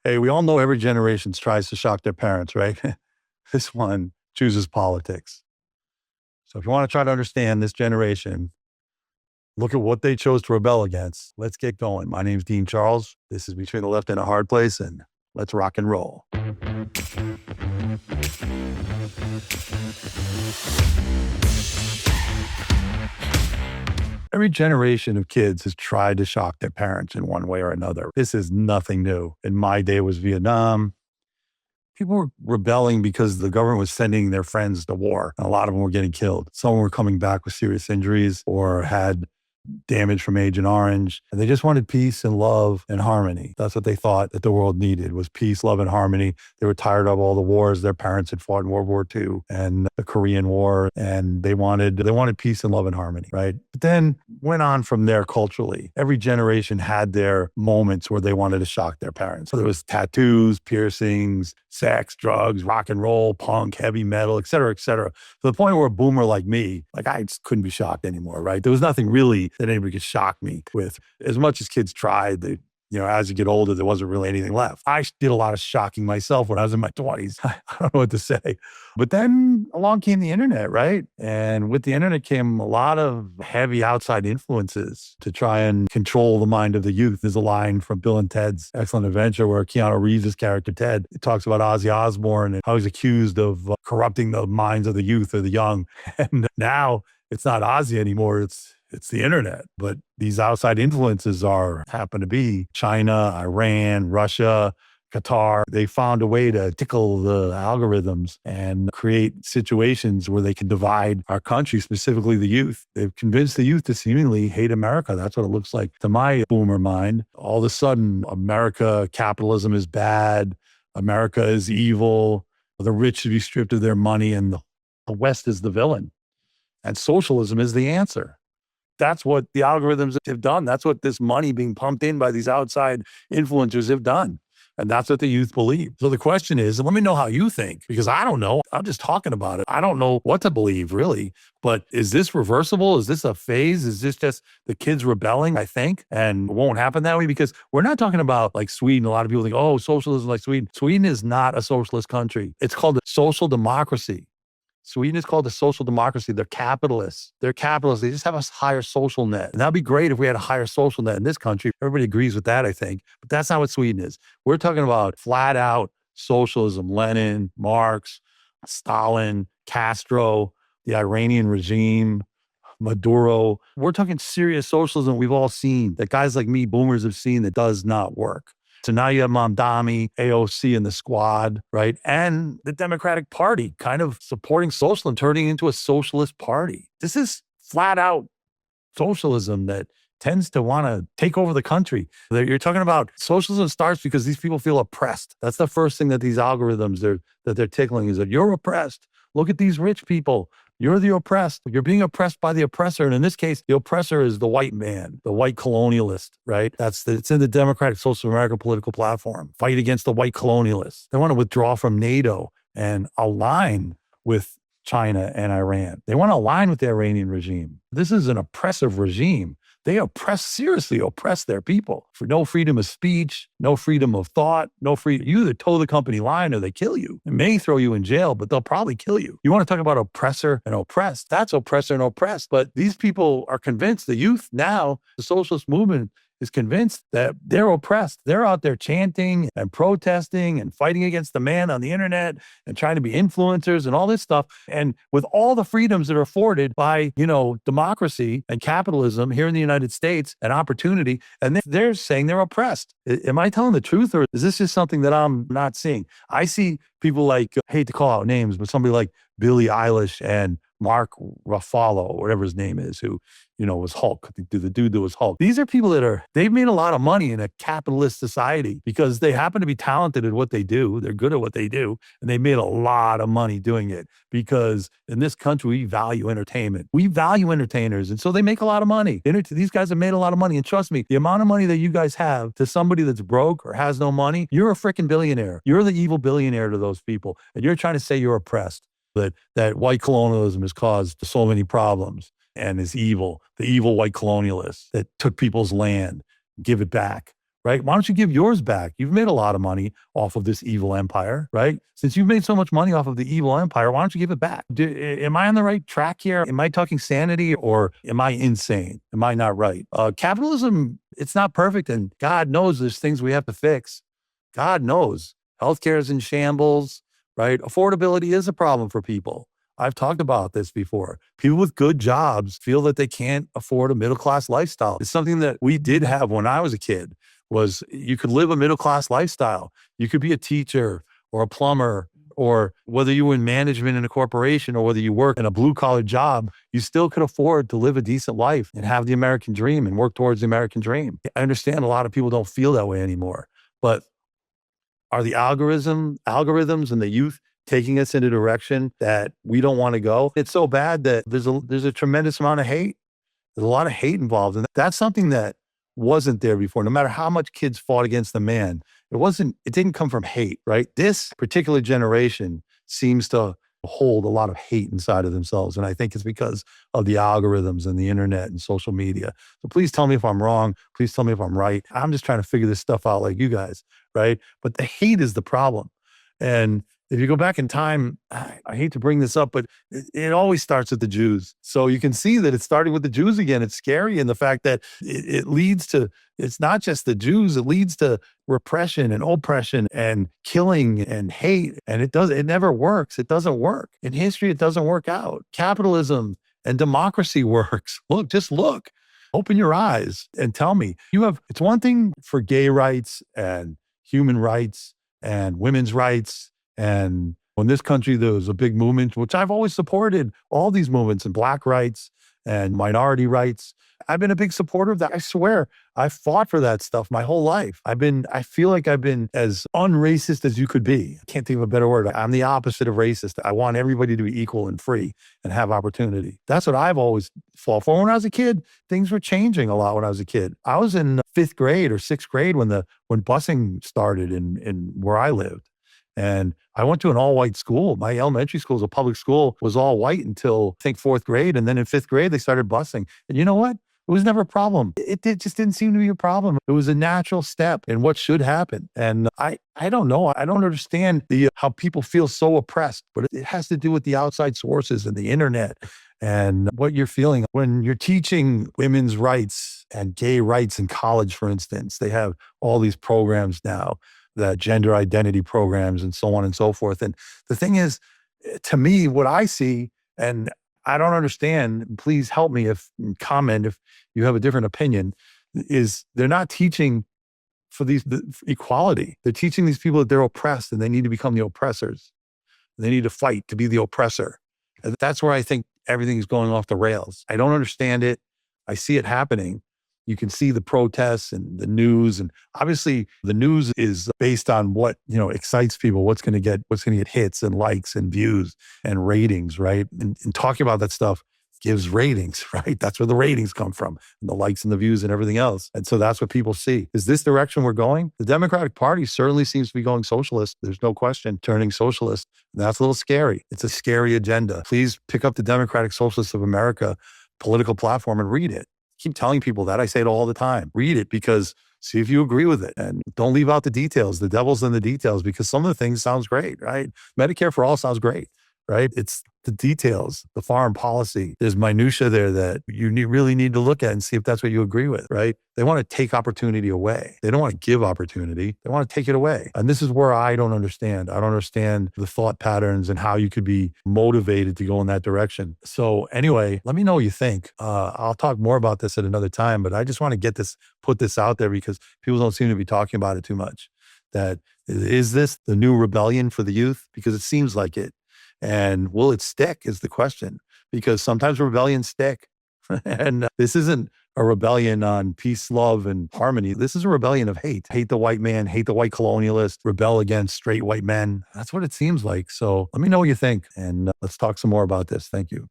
Hey, we all know every generation tries to shock their parents, right? This one chooses politics. So if you want to try to understand this generation, look at what they chose to rebel against. Let's get going. My name's Dean Charles. This is Between the Left and a Hard Place, and let's rock and roll. Every generation of kids has tried to shock their parents in one way or another. This is nothing new. In my day, it was Vietnam. People were rebelling because the government was sending their friends to war. And a lot of them were getting killed. Some were coming back with serious injuries or had damage from Agent Orange. And they just wanted peace and love and harmony. That's what they thought that the world needed, was peace, love, and harmony. They were tired of all the wars their parents had fought in World War II and the Korean War. And they wanted peace and love and harmony, right? But then went on from there culturally. Every generation had their moments where they wanted to shock their parents. So there was tattoos, piercings, sex, drugs, rock and roll, punk, heavy metal, et cetera, to the point where a boomer like me, I just couldn't be shocked anymore, right? There was nothing really that anybody could shock me with. As much as kids tried, as you get older, there wasn't really anything left. I did a lot of shocking myself when I was in my 20s. I don't know what to say. But then along came the internet, right? And with the internet came a lot of heavy outside influences to try and control the mind of the youth. There's a line from Bill and Ted's Excellent Adventure where Keanu Reeves' character Ted talks about Ozzy Osbourne and how he's accused of corrupting the minds of the youth or the young. And now it's not Ozzy anymore. It's the internet. But these outside influences happen to be China, Iran, Russia, Qatar. They found a way to tickle the algorithms and create situations where they can divide our country, specifically the youth. They've convinced the youth to seemingly hate America. That's what it looks like to my boomer mind. All of a sudden, capitalism is bad. America is evil. The rich should be stripped of their money and the West is the villain. And socialism is the answer. That's what the algorithms have done. That's what this money being pumped in by these outside influencers have done. And that's what the youth believe. So the question is, and let me know how you think, because I don't know. I'm just talking about it. I don't know what to believe, really. But is this reversible? Is this a phase? Is this just the kids rebelling, I think? And it won't happen that way, because we're not talking about like Sweden. A lot of people think, oh, socialism like Sweden. Sweden is not a socialist country. It's called a social democracy. Sweden is called a social democracy. They're capitalists. They just have a higher social net. And that'd be great if we had a higher social net in this country. Everybody agrees with that, I think. But that's not what Sweden is. We're talking about flat out socialism. Lenin, Marx, Stalin, Castro, the Iranian regime, Maduro. We're talking serious socialism we've all seen, that guys like me, boomers, have seen, that does not work. So now you have Mamdani, AOC, and the squad, right? And the Democratic Party kind of supporting socialism, turning into a socialist party. This is flat out socialism that tends to want to take over the country. You're talking about socialism starts because these people feel oppressed. That's the first thing that these algorithms that they're tickling, is that you're oppressed. Look at these rich people. You're the oppressed. You're being oppressed by the oppressor. And in this case, the oppressor is the white man, the white colonialist, right? It's in the Democratic Social America political platform. Fight against the white colonialists. They want to withdraw from NATO and align with China and Iran. They want to align with the Iranian regime. This is an oppressive regime. They seriously oppress their people. For no freedom of speech, no freedom of thought, no freedom. You either toe the company line or they kill you. It may throw you in jail, but they'll probably kill you. You want to talk about oppressor and oppressed? That's oppressor and oppressed. But these people are convinced, the youth now, the socialist movement is convinced that they're oppressed. They're out there chanting and protesting and fighting against the man on the internet and trying to be influencers and all this stuff. And with all the freedoms that are afforded by, democracy and capitalism here in the United States and opportunity, and they're saying they're oppressed. Am I telling the truth, or is this just something that I'm not seeing? I see people like, I hate to call out names, but somebody like Billie Eilish and Mark Ruffalo, whatever his name is, who, was Hulk, the dude that was Hulk. These are people they've made a lot of money in a capitalist society because they happen to be talented at what they do. They're good at what they do. And they made a lot of money doing it because in this country, we value entertainment. We value entertainers. And so they make a lot of money. These guys have made a lot of money. And trust me, the amount of money that you guys have to somebody that's broke or has no money, you're a freaking billionaire. You're the evil billionaire to those people. And you're trying to say you're oppressed. That white colonialism has caused so many problems and is evil. The evil white colonialists that took people's land, give it back, right? Why don't you give yours back? You've made a lot of money off of this evil empire, right? Since you've made so much money off of the evil empire, why don't you give it back? Am I on the right track here? Am I talking sanity or am I insane? Am I not right? Capitalism, it's not perfect. And God knows there's things we have to fix. God knows. Healthcare is in shambles, right? Affordability is a problem for people. I've talked about this before. People with good jobs feel that they can't afford a middle-class lifestyle. It's something that we did have when I was a kid, was you could live a middle-class lifestyle. You could be a teacher or a plumber, or whether you were in management in a corporation or whether you work in a blue-collar job, you still could afford to live a decent life and have the American dream and work towards the American dream. I understand a lot of people don't feel that way anymore, but are the algorithms and the youth taking us in a direction that we don't want to go? It's so bad that there's a tremendous amount of hate. There's a lot of hate involved. And that's something that wasn't there before. No matter how much kids fought against the man, it didn't come from hate, right? This particular generation seems to hold a lot of hate inside of themselves. And I think it's because of the algorithms and the internet and social media. So please tell me if I'm wrong. Please tell me if I'm right. I'm just trying to figure this stuff out like you guys, right? But the hate is the problem. And if you go back in time, I hate to bring this up, but it always starts with the Jews. So you can see that it's starting with the Jews again. It's scary in the fact that it leads to, it's not just the Jews, it leads to repression and oppression and killing and hate. And it never works. It doesn't work. In history, it doesn't work out. Capitalism and democracy works. Just look. Open your eyes and tell me. It's one thing for gay rights and human rights and women's rights. And in this country, there was a big movement, which I've always supported, all these movements and Black rights and minority rights. I've been a big supporter of that. I swear, I fought for that stuff my whole life. I feel like I've been as unracist as you could be. I can't think of a better word. I'm the opposite of racist. I want everybody to be equal and free and have opportunity. That's what I've always fought for. When I was a kid, things were changing a lot when I was a kid. I was in 5th grade or 6th grade when busing started in where I lived. And I went to an all-white school. My elementary school, a public school, was all white until, I think, 4th grade. And then in 5th grade, they started busing. And you know what? It was never a problem. It just didn't seem to be a problem. It was a natural step in what should happen. And I don't know. I don't understand how people feel so oppressed, but it has to do with the outside sources and the internet and what you're feeling. When you're teaching women's rights and gay rights in college, for instance, they have all these programs now, the gender identity programs and so on and so forth. And the thing is, to me, what I see, and I don't understand, please help me comment if you have a different opinion, is they're not teaching for the equality. They're teaching these people that they're oppressed and they need to become the oppressors. They need to fight to be the oppressor. And that's where I think everything's going off the rails. I don't understand it. I see it happening. You can see the protests and the news. And obviously the news is based on what, excites people, what's going to get hits and likes and views and ratings, right? And talking about that stuff gives ratings, right? That's where the ratings come from, and the likes and the views and everything else. And so that's what people see. Is this direction we're going? The Democratic Party certainly seems to be going socialist. There's no question, turning socialist. And that's a little scary. It's a scary agenda. Please pick up the Democratic Socialists of America political platform and read it. Keep telling people that. I say it all the time. Read it, because see if you agree with it, and don't leave out the details. The devil's in the details, because some of the things sounds great, right? Medicare for all sounds great, right? It's the details, the foreign policy. There's minutia there that you really need to look at and see if that's what you agree with, right? They want to take opportunity away. They don't want to give opportunity. They want to take it away. And this is where I don't understand. I don't understand the thought patterns and how you could be motivated to go in that direction. So anyway, let me know what you think. I'll talk more about this at another time, but I just want to put this out there because people don't seem to be talking about it too much. That is this the new rebellion for the youth? Because it seems like it. And will it stick is the question, because sometimes rebellions stick. And this isn't a rebellion on peace, love, and harmony. This is a rebellion of hate. Hate the white man, hate the white colonialist, rebel against straight white men. That's what it seems like. So let me know what you think, and let's talk some more about this. Thank you.